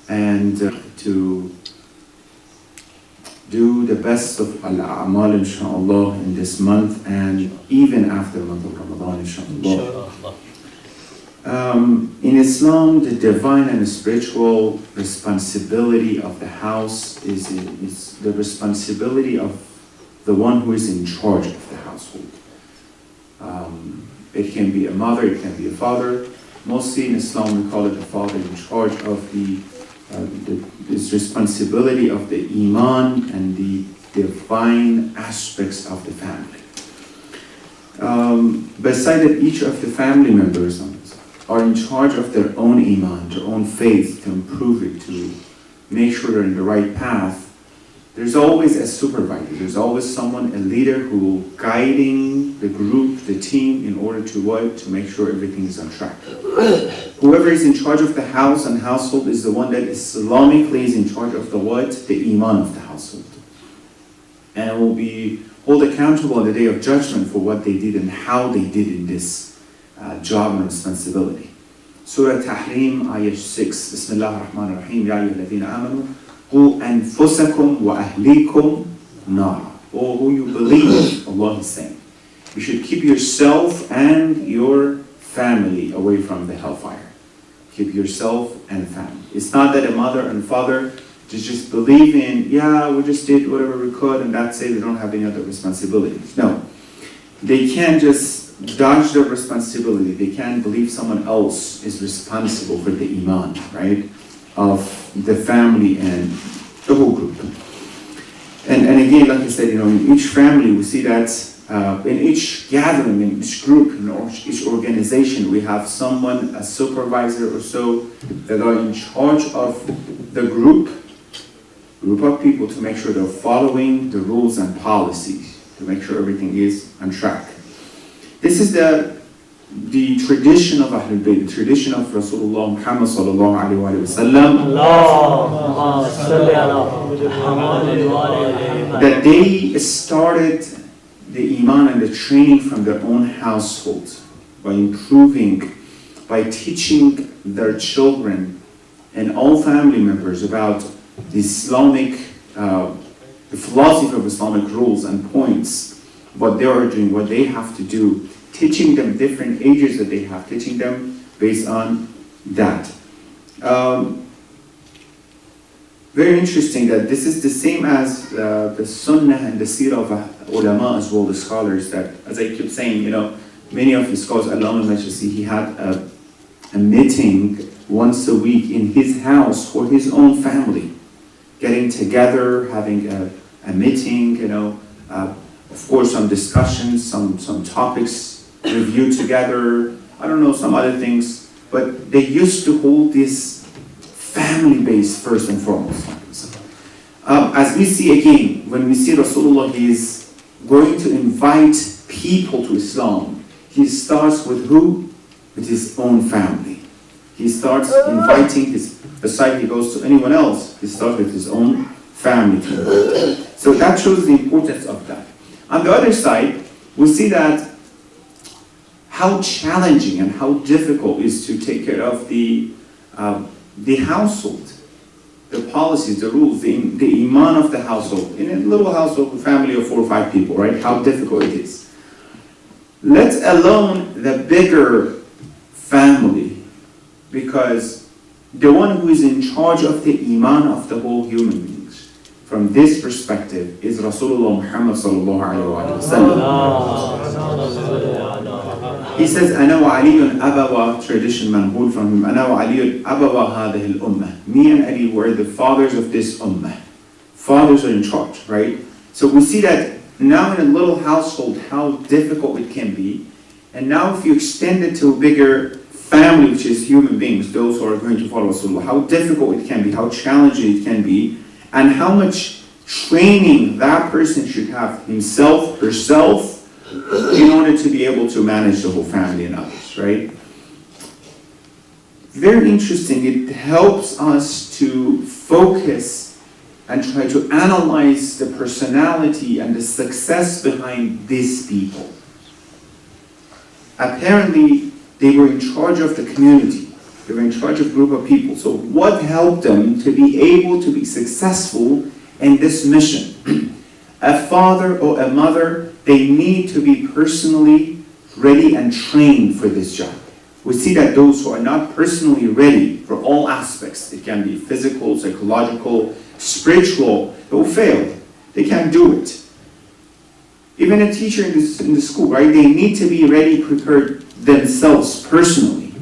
and to do the best of al-a'mal inshallah in this month and even after the month of Ramadan inshallah. In Islam, the divine and spiritual responsibility of the house is the responsibility of the one who is in charge of the household. It can be a mother, it can be a father. Mostly in Islam we call it the father in charge of this responsibility of the iman and the divine aspects of the family. Besides that, each of the family members are in charge of their own iman, their own faith, to improve it, to make sure they're in the right path. There's always a supervisor, there's always someone, a leader, who guiding the group, the team, in order to what? To make sure everything is on track. Whoever is in charge of the house and household is the one that Islamically is in charge of the what? The iman of the household. And will be held accountable on the day of judgment for what they did and how they did in this job and responsibility. Surah Tahrim, ayah 6. Bismillah ar-Rahman ar-Rahim. Ya ayyuhalladhina amanu qu anfusakum wa ahlikum nara. O who you believe, Allah is saying, you should keep yourself and your family away from the hellfire. Keep yourself and family. It's not that a mother and father just believe in, yeah, we just did whatever we could and that's it, they don't have any other responsibilities. No. They can't just dodge their responsibility. They can't believe someone else is responsible for the iman, right, of the family and the whole group. And again, like I said, in each family we see that in each gathering, in each group, in each organization, we have someone, a supervisor or so, that are in charge of the group of people to make sure they're following the rules and policies, to make sure everything is on track. This is the tradition of Ahlul Bayt, the tradition of Rasulullah Muhammad sallallahu alaihi wasallam. That they started the iman and the training from their own household by improving, by teaching their children and all family members about the Islamic, the philosophy of Islamic rules and points, what they are doing, what they have to do, teaching them different ages that they have, teaching them based on that. Very interesting that this is the same as the Sunnah and the Seerah of ulama as well, the scholars, that, as I keep saying, many of the scholars, Allama Majlisi, he had a meeting once a week in his house for his own family, getting together, having a meeting, of course some discussions, some topics reviewed together, I don't know, some other things, but they used to hold this family base first and foremost. As we see again, when we see Rasulullah, he is going to invite people to Islam. He starts with who? With his own family. He starts inviting besides he goes to anyone else, he starts with his own family. So that shows the importance of that. On the other side, we see that how challenging and how difficult it is to take care of the household, the policies, the rules, the iman of the household. In a little household, a family of 4 or 5 people, right? How difficult it is. Let alone the bigger family, because the one who is in charge of the iman of the whole human beings, from this perspective, is Rasulullah Muhammad sallallahu alaihi wasallam. He says, "Ana wa Aliyun abawa," tradition manqul from him, "Ana wa Aliyun abawa hadhihi al-ummah." Me and Ali were the fathers of this ummah. Fathers are in charge, right? So we see that now in a little household, how difficult it can be. And now if you extend it to a bigger family, which is human beings, those who are going to follow Rasulullah, how difficult it can be, how challenging it can be, and how much training that person should have, himself, herself, in order to be able to manage the whole family and others, right? Very interesting. It helps us to focus and try to analyze the personality and the success behind these people. Apparently, they were in charge of the community. They were in charge of a group of people. So what helped them to be able to be successful in this mission? A father or a mother, they need to be personally ready and trained for this job. We see that those who are not personally ready for all aspects, it can be physical, psychological, spiritual, they will fail. They can't do it. Even a teacher in the school, right? They need to be ready, prepared themselves personally.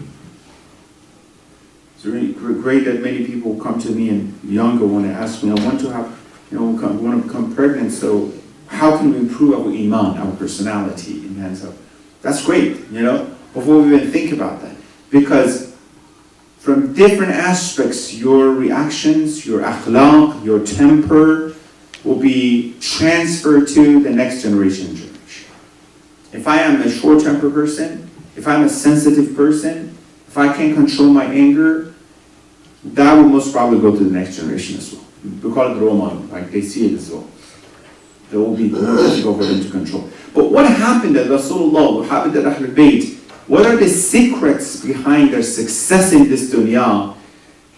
It's really great that many people come to me and younger want to ask me, I want to have, want to become pregnant, so how can we improve our iman, our personality, enhance our... That's great, before we even think about that. Because from different aspects, your reactions, your akhlaq, your temper will be transferred to the next generation. If I am a short-tempered person, if I'm a sensitive person, if I can't control my anger, that will most probably go to the next generation as well. We call it role model, like they see it as well. There will be more difficult for them to control. But what happened at Rasulullah, what happened at Ahlul Bayt, what are the secrets behind their success in this dunya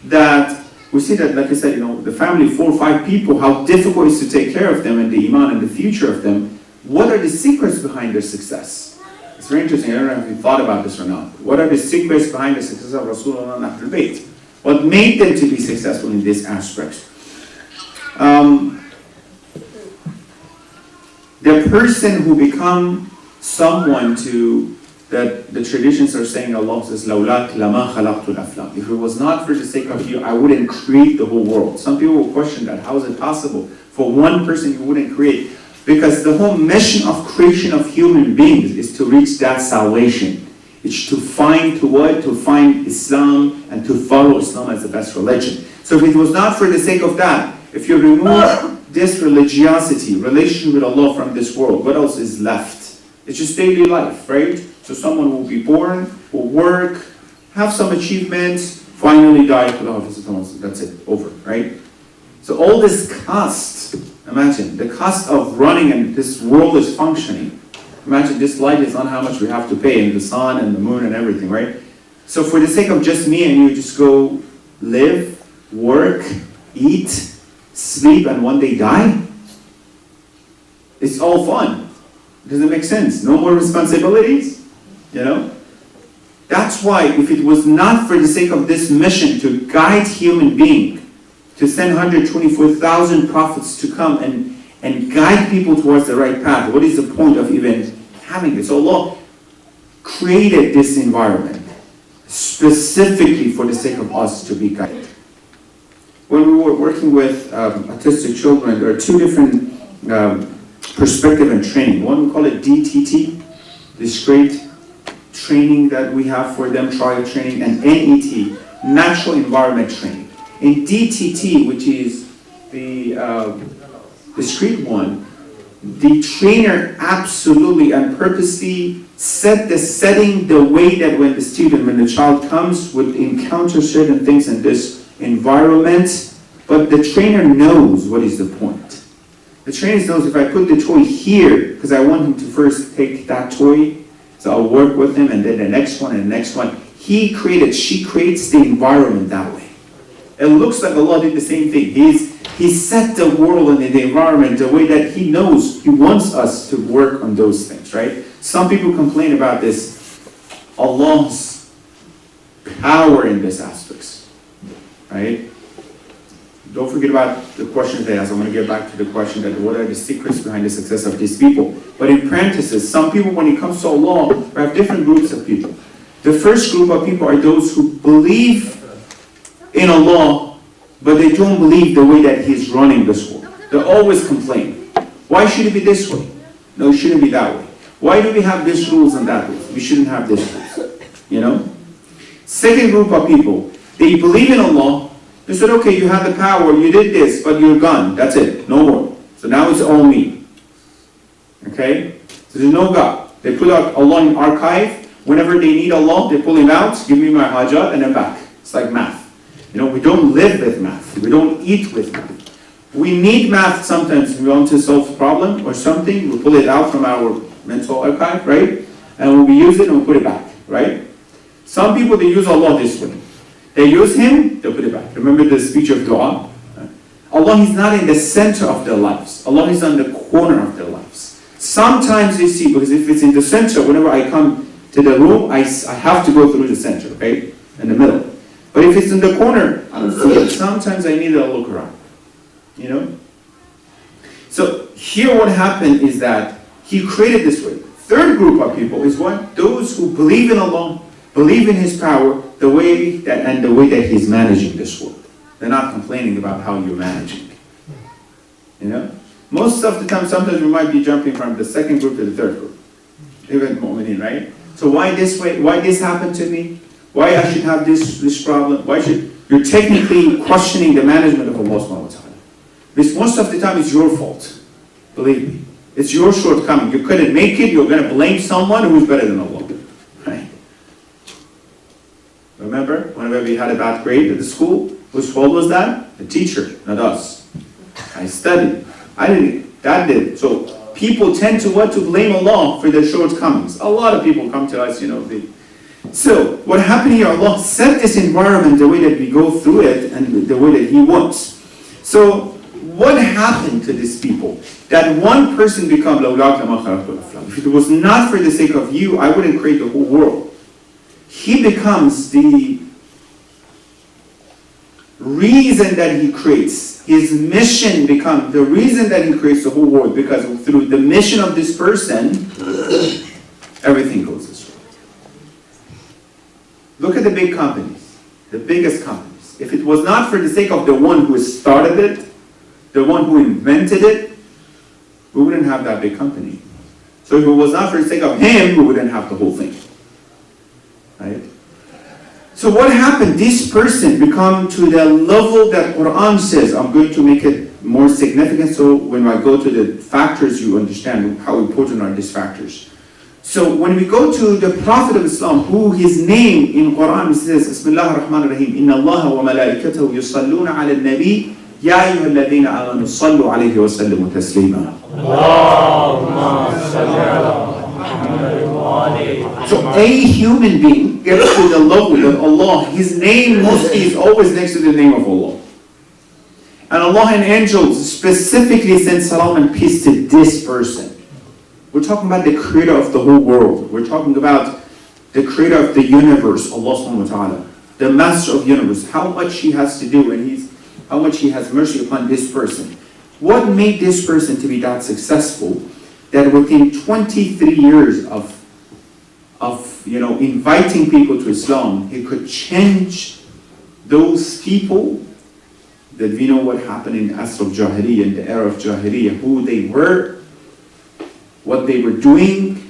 that we see that, like I said, the family, 4 or 5 people, how difficult it is to take care of them and the iman and the future of them. What are the secrets behind their success? It's very interesting. I don't know if you thought about this or not. What are the secrets behind the success of Rasulullah and Ahlul Bayt? What made them to be successful in this aspect? The person who become someone that the traditions are saying, Allah says, لَوْلَاكَ لَمَا خَلَقْتُ الْأَفْلَاقِ. If it was not for the sake of you, I wouldn't create the whole world. Some people will question that. How is it possible? For one person you wouldn't create. Because the whole mission of creation of human beings is to reach that salvation. It's to find To find Islam and to follow Islam as the best religion. So if it was not for the sake of that, if you remove this religiosity, relation with Allah from this world, what else is left? It's just daily life, right? So someone will be born, will work, have some achievements, finally die. That's it, over, right? So all this cost, imagine, the cost of running and this world is functioning. Imagine this light is not how much we have to pay, and the sun and the moon and everything, right? So for the sake of just me and you, just go live, work, eat, sleep, and one day die? It's all fun. Does it make sense? No more responsibilities? That's why if it was not for the sake of this mission to guide human being, to send 124,000 prophets to come and guide people towards the right path, what is the point of even having this? Allah created this environment specifically for the sake of us to be guided. When we were working with autistic children, there are 2 different perspective and training. One we call it DTT, discrete training that we have for them, trial training, and NET, natural environment training. In DTT, which is the discrete one, the trainer absolutely and purposely set the setting the way that when the child comes, would encounter certain things in this environment, but the trainer knows what is the point. The trainer knows if I put the toy here, because I want him to first take that toy, so I'll work with him, and then the next one and the next one. She creates the environment that way. It looks like Allah did the same thing. He set the world and the environment the way that He knows He wants us to work on those things, right? Some people complain about this, Allah's power in these aspects, right? Don't forget about the questions they asked. I'm going to get back to the question that what are the secrets behind the success of these people. But in parentheses, some people, when it comes to Allah, we have different groups of people. The first group of people are those who believe in Allah, but they don't believe the way that He's running this world. They always complain. Why should it be this way? No, it shouldn't be that way. Why do we have these rules and that rules? We shouldn't have this rules. Second group of people, they believe in Allah. They said, okay, you have the power, you did this, but you're gone. That's it, no more. So now it's all me. Okay? So there's no God. They put out Allah in archive. Whenever they need Allah, they pull Him out, give me my hajat, and then back. It's like math. We don't live with math. We don't eat with math. We need math sometimes. We want to solve a problem or something. We pull it out from our mental archive, right? And we use it and we put it back, right? Some people, they use Allah this way. They use him, they'll put it back. Remember the speech of dua? Allah is not in the center of their lives. Allah is on the corner of their lives. Sometimes you see, because if it's in the center, whenever I come to the room, I have to go through the center, okay? In the middle. But if it's in the corner, I don't see it. Sometimes I need to look around. You know? So here what happened is that he created this way. Third group of people is what? Those who believe in Allah, believe in His power, the way that He's managing this world. They're not complaining about how you're managing. You know? Most of the time, sometimes we might be jumping from the second group to the third group. Even mu'minin, right? So why this way? Why this happened to me? Why I should have this problem? Why should... You're technically questioning the management of Allah subhanahu wa ta'ala. Because most of the time it's your fault. Believe me. It's your shortcoming. You couldn't make it, you're going to blame someone who's better than Allah. Right? Remember, whenever we had a bad grade at the school, whose fault was that? The teacher, not us. I studied. I didn't. That did. So people tend to what? To blame Allah for their shortcomings. A lot of people come to us, So what happened here, Allah set this environment the way that we go through it and the way that He wants. So what happened to these people? That one person become if it was not for the sake of you, I wouldn't create the whole world. He becomes the reason that He creates. His mission becomes the reason that He creates the whole world, because through the mission of this person, everything goes this way. Look at the big companies, the biggest companies. If it was not for the sake of the one who started it, the one who invented it, we wouldn't have that big company. So if it was not for the sake of him, we wouldn't have the whole thing. Right? So what happened? This person become to the level that Quran says. I'm going to make it more significant so when I go to the factors, you understand how important are these factors. So when we go to the Prophet of Islam, who his name in Quran says, Bismillah ar-Rahman ar-Rahim, Inna Allah wa malaikatahu yusalluna ala al-Nabi, Ya ayyuha alladhina amanu sallu alayhi wa sallimu taslima. Allahumma salli ala Muhammad wa alayhi. So a human being gets to the level that Allah, His name mostly is always next to the name of Allah. And Allah and angels specifically send salam and peace to this person. We're talking about the creator of the whole world. We're talking about the creator of the universe, Allah subhanahu wa ta'ala. The master of the universe. How much He has to do and how much He has mercy upon this person. What made this person to be that successful that within 23 years of inviting people to Islam, he could change those people that we know what happened in Asr of Jahiliyyah, in the era of Jahiliyyah, who they were, what they were doing.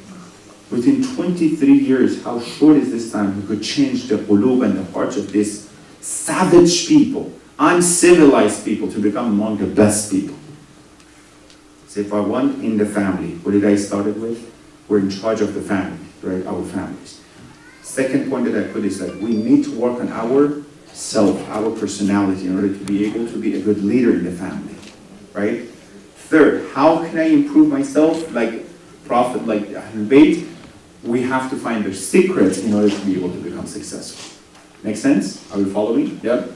Within 23 years, how short is this time? He could change the qulub and the hearts of these savage people, uncivilized people, to become among the best people. So if I want in the family, what did I start it with? We're in charge of the family, right? Our families. Second point that I put is that we need to work on our self, our personality, in order to be able to be a good leader in the family, right? Third, how can I improve myself? Like Prophet, like Ahlul Bayt, we have to find their secrets in order to be able to become successful. Make sense? Are we following? Yep.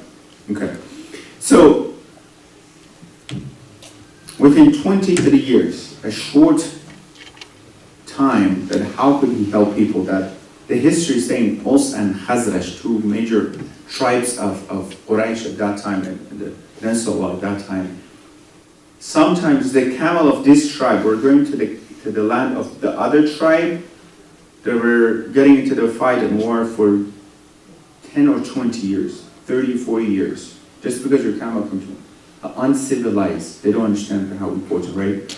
Okay. So, within 23 years, a short time, that how could he help people? That the history is saying Aus and Khazraj, two major tribes of Quraysh at that time, and the peninsula at that time. Sometimes the camel of this tribe were going to the land of the other tribe. They were getting into the fight and war for 10 or 20 years, 30, 40 years, just because your camel comes to uncivilized. They don't understand how important, right?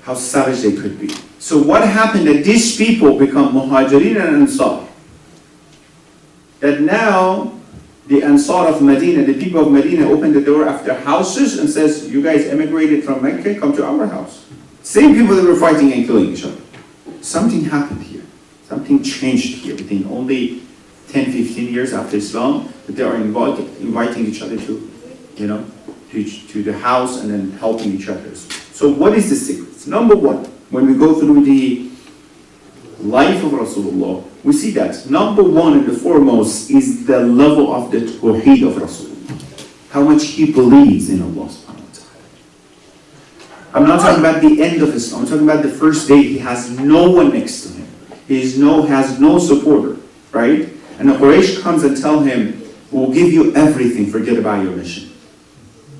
How savage they could be. So what happened that these people become Muhajirin and Ansar? That now the Ansar of Medina, the people of Medina, open the door of their houses and says, you guys emigrated from Mecca, come to our house. Same people that were fighting and killing each other. Something happened here. Something changed here within only 10, 15 years after Islam, that they are inviting each other to the house and then helping each other. So what is the secret? Number one, when we go through the life of Rasulullah, we see that number one and the foremost is the level of the tawheed of Rasulullah. How much he believes in Allah subhanahu wa ta'ala. I'm not talking about the end of Islam. I'm talking about the first day he has no one next to him. He has no supporter, right? And the Quraysh comes and tell him, we'll give you everything, forget about your mission.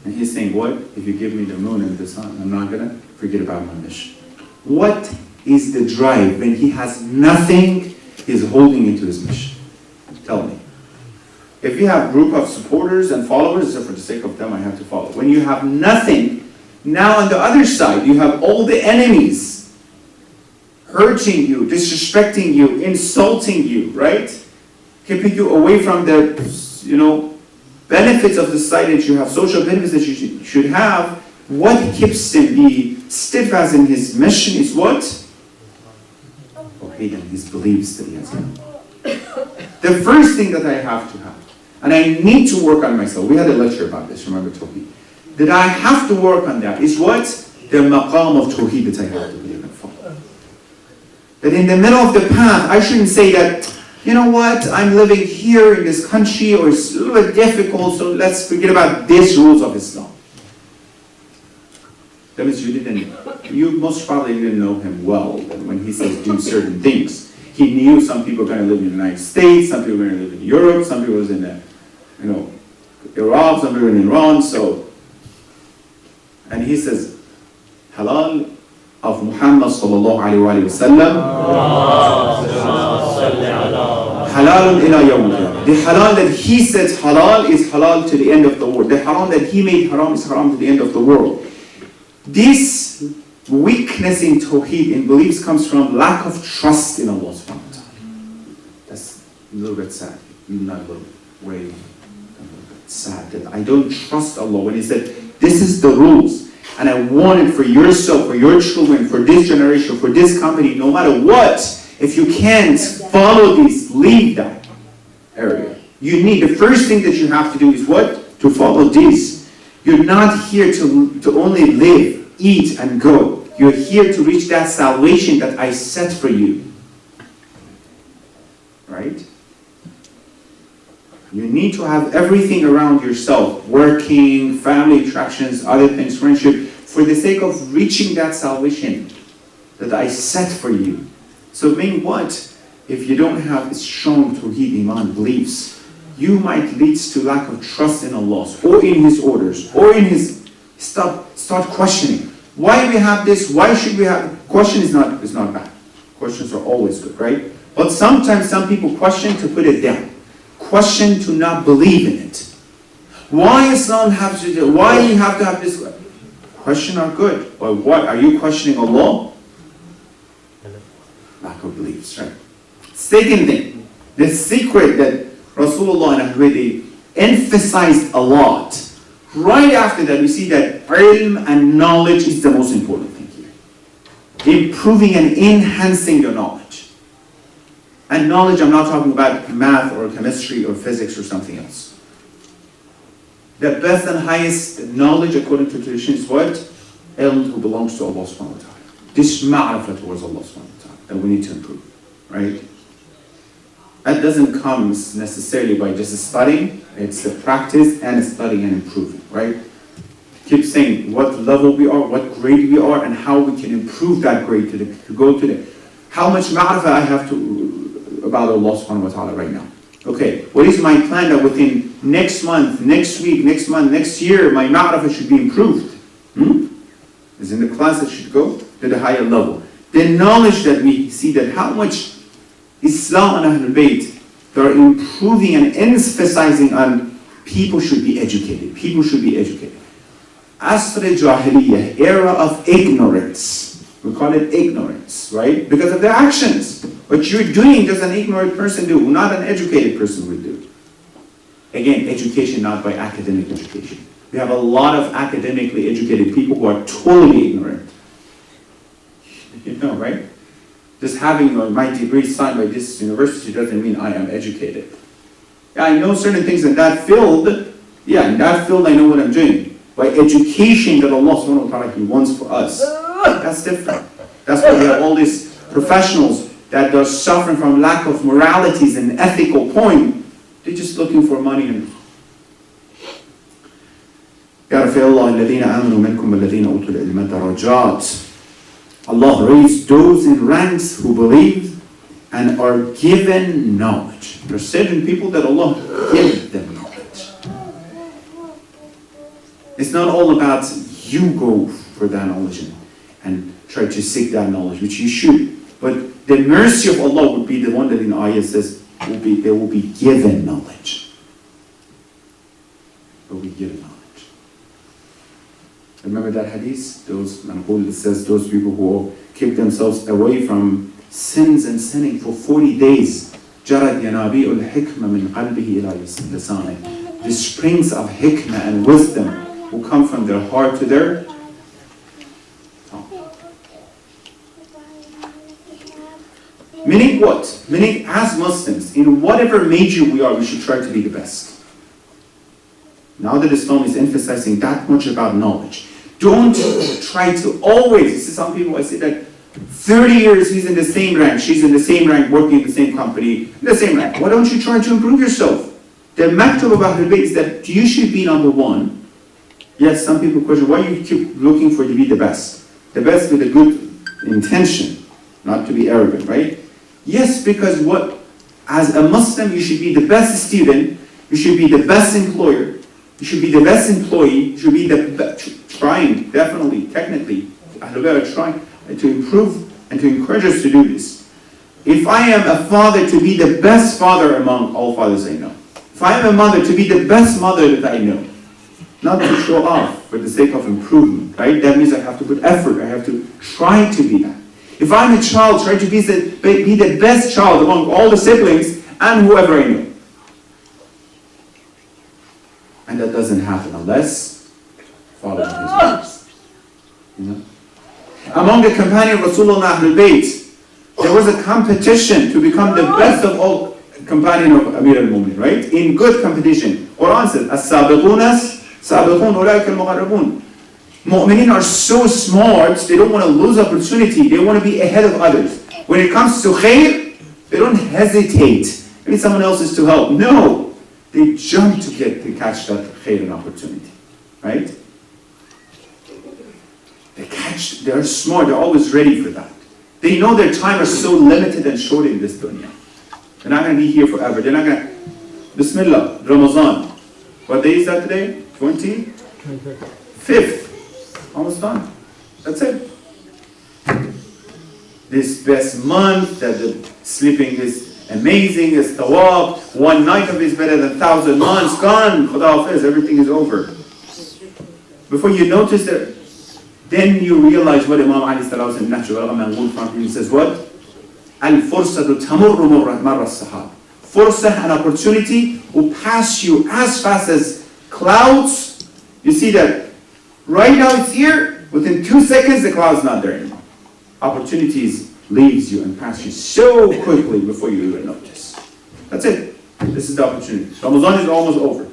And he's saying, what? If you give me the moon and the sun, I'm not going to forget about my mission. What is the drive when he has nothing, he's holding into his mission? Tell me. If you have a group of supporters and followers, so for the sake of them, I have to follow. When you have nothing, now on the other side, you have all the enemies hurting you, disrespecting you, insulting you, right? Keeping you away from the, benefits of the society that you have, social benefits that you should have. What keeps him be steadfast in his mission is what? Tawheed and his beliefs that he has. The first thing that I have to have, and I need to work on myself, we had a lecture about this, remember Tawheed, that I have to work on that is what? The maqam of Tawheed that I have to believe and follow. That in the middle of the path, I shouldn't say that, you know what, I'm living here in this country, or it's a little bit difficult, so let's forget about these rules of Islam. That means you most probably didn't know him well, that when he says do certain things. He knew some people are going to live in the United States, some people are going to live in Europe, some people was in Iraq, some people in Iran, so. And he says, halal of Muhammad sallallahu alayhi wa sallam. Halalun ila yawm al-qiyamah. The halal that he says halal is halal to the end of the world. The haram that he made haram is haram to the end of the world. This weakness in tawheed, in beliefs, comes from lack of trust in Allah subhanahu wa ta'ala. That's a little bit sad. Not a little bit sad that I don't trust Allah when he said, this is the rules. And I want it for yourself, for your children, for this generation, for this company, no matter what. If you can't follow these, leave that area. You need, the first thing that you have to do is what? To follow this. You're not here to only live, eat, and go. You're here to reach that salvation that I set for you. Right? You need to have everything around yourself, working, family interactions, other things, friendship, for the sake of reaching that salvation that I set for you. So mean what? If you don't have strong tawheed iman beliefs, you might lead to lack of trust in Allah, or in His orders, or in His start questioning. Why we have this? Why should we have? Question is not bad. Questions are always good, right? But sometimes some people question to put it down. Question to not believe in it. Why Islam have to do? Why you have to have this? Question are good, but what are you questioning Allah? Lack of beliefs, right? Second thing, the secret that Rasulullah and Ahmadi emphasized a lot. Right after that, we see that ilm and knowledge is the most important thing here. Improving and enhancing your knowledge. And knowledge, I'm not talking about math or chemistry or physics or something else. The best and highest knowledge according to tradition is what? Ilm who belongs to Allah subhanahu wa ta'ala. This ma'rifah towards Allah subhanahu wa ta'ala that we need to improve, right? That doesn't come necessarily by just studying. It's the practice and studying and improving, right? Keep saying what level we are, what grade we are, and how we can improve that grade to go to the, how much ma'rifah I have to about Allah subhanahu wa ta'ala right now. Okay, what is my plan that within next month, next week, next month, next year, my ma'rifah should be improved? Is in the class that should go to the higher level. The knowledge that we see that how much Islam and Ahlul Bayt, they're improving and emphasizing on people should be educated. People should be educated. Asr Jahiliyyah, era of ignorance. We call it ignorance, right? Because of their actions. What you're doing does an ignorant person do, not an educated person would do. Again, education not by academic education. We have a lot of academically educated people who are totally ignorant. You know, right? Just having my degree signed by this university doesn't mean I am educated. Yeah, I know certain things in that field. Yeah, in that field I know what I'm doing. But education that Allah subhanahu wa ta'ala He wants for us, that's different. That's why we have all these professionals that are suffering from lack of moralities and ethical point, they're just looking for money. And يَرْفِعُ اللَّهُ الَّذِينَ آمَنُوا مِنْكُمْ وَالَّذِينَ أُوتُوا الْعِلْمَ دَرَجَاتٍ. Allah raised those in ranks who believe and are given knowledge. There are certain people that Allah gives them knowledge. It's not all about you go for that knowledge and try to seek that knowledge, which you should. But the mercy of Allah would be the one that in ayah says they will be given knowledge. They will be given knowledge. Remember that hadith? Those manqul says those people who keep themselves away from sins and sinning for 40 days. جَرَتْ يَنَابِيءُ الْحِكْمَ مِنْ قَلْبِهِ إِلَى لِسَانِهِ. The springs of hikmah and wisdom will come from their heart to their tongue. Meaning what? Meaning as Muslims, in whatever major we are, we should try to be the best. Now that Islam is emphasizing that much about knowledge, don't try to always, you see some people, I say that 30 years he's in the same rank, she's in the same rank, working in the same company, in the same rank. Why don't you try to improve yourself? The maktub of Ahlul Bayt is that you should be number one. Yes, some people question, why you keep looking for to be the best? The best with a good intention, not to be arrogant, right? Yes, because as a Muslim, you should be the best student, you should be the best employer, you should be the best employee, you should be trying, definitely, technically, Ahlul Bayt are trying to improve and to encourage us to do this. If I am a father, to be the best father among all fathers I know. If I am a mother, to be the best mother that I know. Not to show off for the sake of improvement, right? That means I have to put effort, I have to try to be that. If I'm a child, try to be the best child among all the siblings and whoever I know. And that doesn't happen unless following his orders. You know? Among the companions of Rasulullah Ahlul Bayt, there was a competition to become the best of all companions of Amir al-Mu'minin, right? In good competition. Quran says, As-sabiqun ulaika al-muqarrabun. Mu'minin are so smart, they don't want to lose opportunity. They want to be ahead of others. When it comes to khair, they don't hesitate. Maybe someone else is to help. No. They jump to catch that khair and opportunity. Right? They're smart, they're always ready for that. They know their time is so limited and short in this dunya. They're not going to be here forever. They're not going to... Bismillah, Ramadan. What day is that today? 25th. Almost done. That's it. This best month, that the sleeping is amazing, is tawab. One night of it is better than 1,000 months. Gone. Khuda Hafiz, everything is over. Before you notice that, then you realize what Imam Ali Sallallahu Alaihi Wasallam he says what? Al-fursatu tamurru marra as-sahab. Fursa, an opportunity, will pass you as fast as clouds. You see that right now it's here, within 2 seconds the cloud's not there anymore. Opportunities leaves you and pass you so quickly before you even notice. That's it. This is the opportunity. Ramadan is almost over.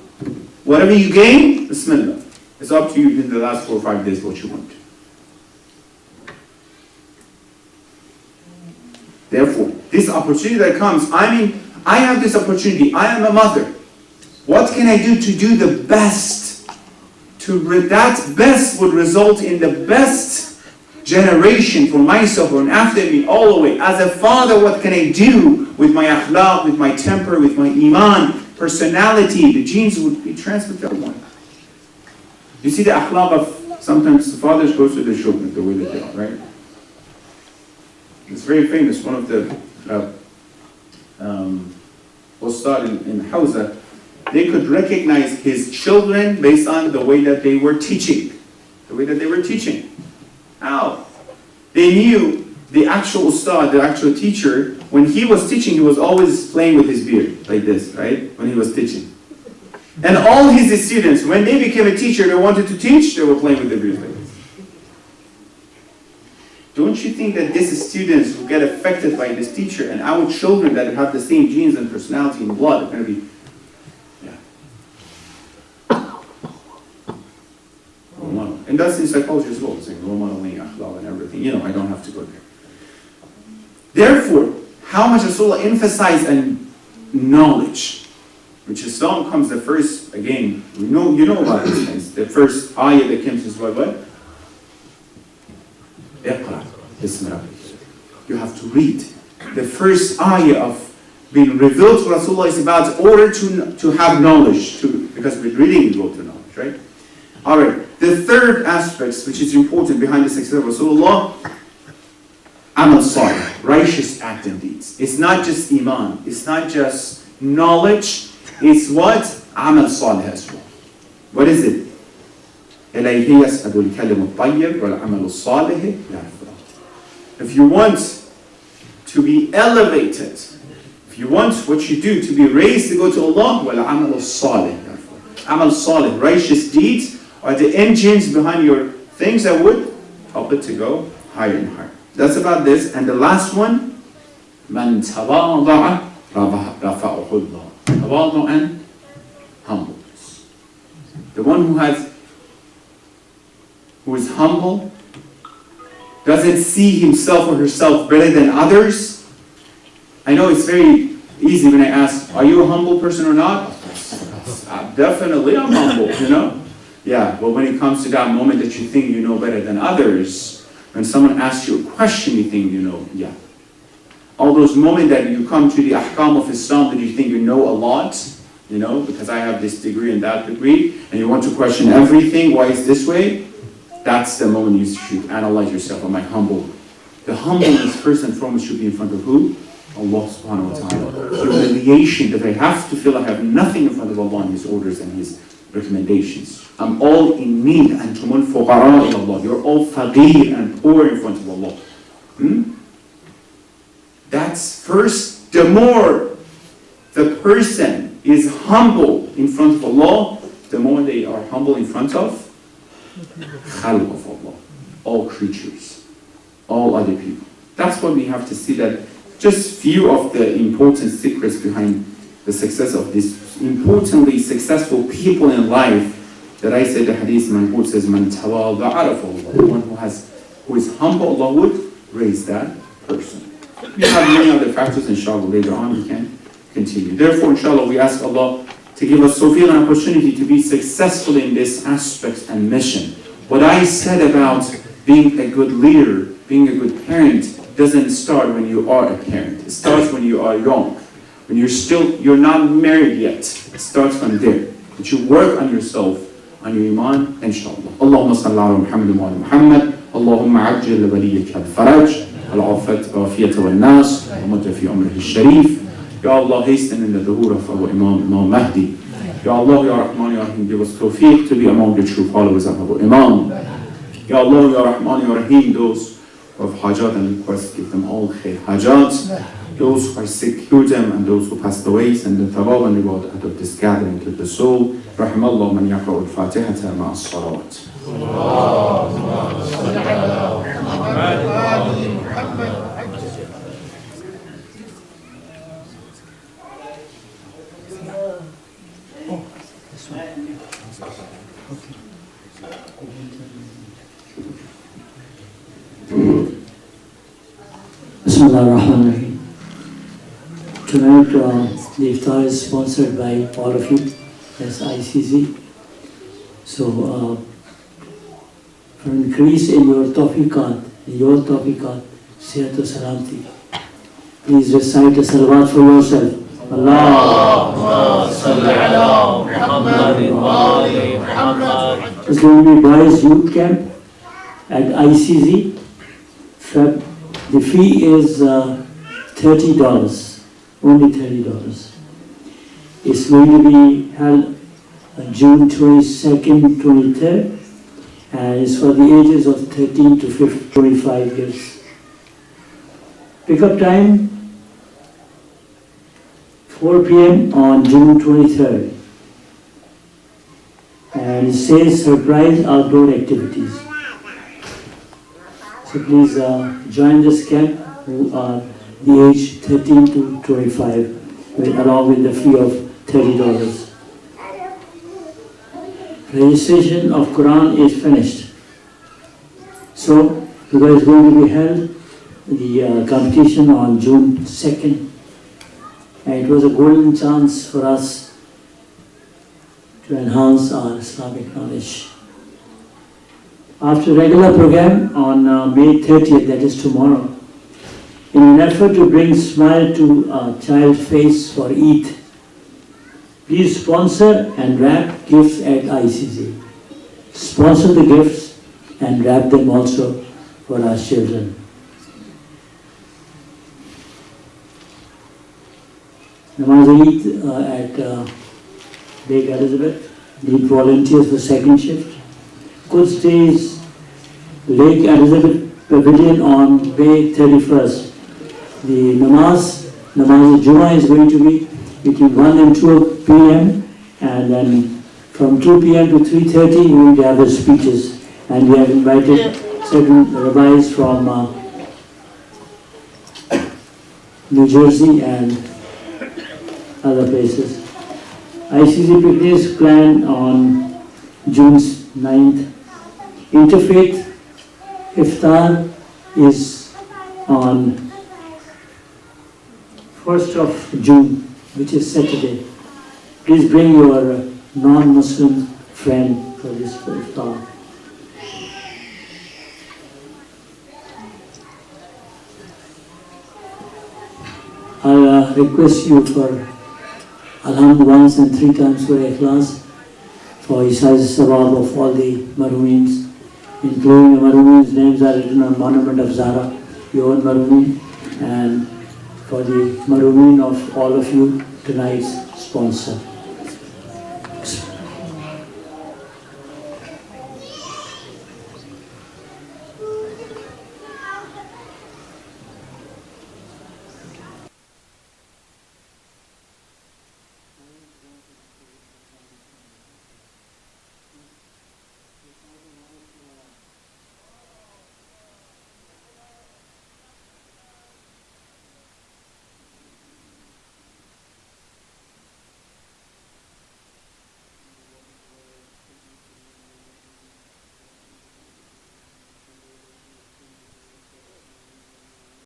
Whatever you gain, Bismillah. It's up to you in the last 4 or 5 days what you want. Therefore, this opportunity that comes, I have this opportunity. I am a mother. What can I do to do the best? That best would result in the best generation for myself and after me all the way. As a father, what can I do with my akhlaq, with my temper, with my iman, personality? The genes would be transferred to everyone. You see the akhlaq of sometimes the fathers go to their children the way that they are, right? It's very famous. One of the Ustad in Hawza, they could recognize his children based on the way that they were teaching. The way that they were teaching. How? They knew the actual Ustad, the actual teacher, when he was teaching, he was always playing with his beard, like this, right? When he was teaching. And all his students, when they became a teacher, they wanted to teach, they were playing with their beards like this. Don't you think that these students who get affected by this teacher and our children that have the same genes and personality and blood are going to be, and that's in psychology as well, saying role modeling, akhlaq and everything. I don't have to go there. Therefore, how much Rasulullah emphasized on knowledge. Which Islam comes the first, again, you know about these things. The first ayah that came to us, what? Iqra, Bismi Rabbik. You have to read. The first ayah of being revealed to Rasulullah is about order to have knowledge, because with reading you go to knowledge, right? Alright, the third aspect which is important behind the success of Rasulullah, amal salih, righteous act and deeds. It's not just iman, it's not just knowledge, it's what? Amal salih as well. What is it? إِلَيْهِ يَسْأَدُ الْكَلِمُ الطَّيِّبُ وَالْعَمَلُ الصَّالِحِ يَرْفَعُهُ. If you want to be elevated, if you want what you do to be raised to go to Allah, وَالْعَمَلُ الصَّالِحِ يَرْفَعُهُ. Amal salih, righteous deeds, are the engines behind your things that would help it to go higher and higher. That's about this. And the last one, مَنْ تَوَاضَعَ رَفَعَهُ اللَّهُ. Tawadu and humbleness. The one who is humble, doesn't see himself or herself better than others. I know it's very easy when I ask, are you a humble person or not? Definitely I'm humble, Yeah, but when it comes to that moment that you think you know better than others, when someone asks you a question, you think yeah. All those moments that you come to the ahkam of Islam that you think you know a lot, because I have this degree and that degree, and you want to question everything, why is this way? That's the moment you should analyze yourself. Am I humble? The humbleness first and foremost should be in front of who? Allah subhanahu wa ta'ala. Humiliation that I have to feel I have nothing in front of Allah and His orders and His recommendations. I'm all in need. Antumul fuqara ila Allah. You're all faqir and poor in front of Allah. That's first. The more the person is humble in front of Allah, the more they are humble in front of khalq of Allah, all creatures, all other people. That's what we have to see, that just few of the important secrets behind the success of these importantly successful people in life. That I said the hadith manqul says, Man tawada'a rafa'ahu. The one who is humble, Allah would raise that person. We have many other factors, inshallah, later on we can continue. Therefore, inshallah, we ask Allah to give us tawfiq and opportunity to be successful in this aspect and mission. What I said about being a good leader, being a good parent, doesn't start when you are a parent. It starts when you are young. When you're not married yet. It starts from there. That you work on yourself, on your iman, inshallah. Allahumma salli ala Muhammad wa ala Muhammad. Allahumma ajjal waliyaka al-faraj. Al-afat wal-nas. Wa mata fi umrihi al-sharif. Ya Allah, hasten in the dhuhr of our Imam Mahdi. Ya Allah, Ya Rahman, Ya Rahim, give us tawfiq to be among the true followers of our Imam. Ya Allah, Ya Rahman, Ya Rahim, those who have hajat and requests, give them all khair hajat. Those who are sick, cure them, and those who passed away, send the thawab and reward out of this gathering to the soul. Rahimallahu man yaqra'u al-Fatihata ma'a as-salawat. Allahumma salli ala Muhammad wa ali Muhammad. Bismillah ar-Rahman ar-Rahim. Tonight, the iftar is sponsored by all of you, that's ICZ. So, for increase in your tawfiqat, sihatu salamti, please recite a salawat for yourself. Allahumma salli ala Muhammad wa ali Muhammad. It's going to be boys youth camp at ICZ. The fee is $30, only $30. It's going to be held on June 22nd, 23rd, and it's for the ages of 13 to 25 years. Pickup time, 4 p.m. on June 23rd. And it says surprise outdoor activities. So please join this camp who are the age 13 to 25 along with the fee of $30. Registration of Quran is finished. So it is going to be held the competition on June 2nd, and it was a golden chance for us to enhance our Islamic knowledge. After regular program on May 30th, that is tomorrow, in an effort to bring smile to a child's face for Eid, please sponsor and wrap gifts at ICC. Sponsor the gifts and wrap them also for our children. Namaz Eid at Lake Elizabeth. Need volunteers for second shift. Could stays Lake Elizabeth Pavilion on May 31st. The Namaz Jummah is going to be between 1 and 2 p.m. and then from 2 p.m. to 3:30 we will have the speeches, and we have invited certain rabbis from New Jersey and other places. ICC picnic is planned on June 9th. Interfaith Iftar is on 1st of June, which is Saturday. Please bring your non-Muslim friend for this iftar. I'll request you for Alhamd once and 3 times for Ikhlas, for Isai's Sawab of all the Maroons, including the Maroons' names are written on monument of Zahra, your own Maroon, and for the Maroon of all of you, tonight's sponsor.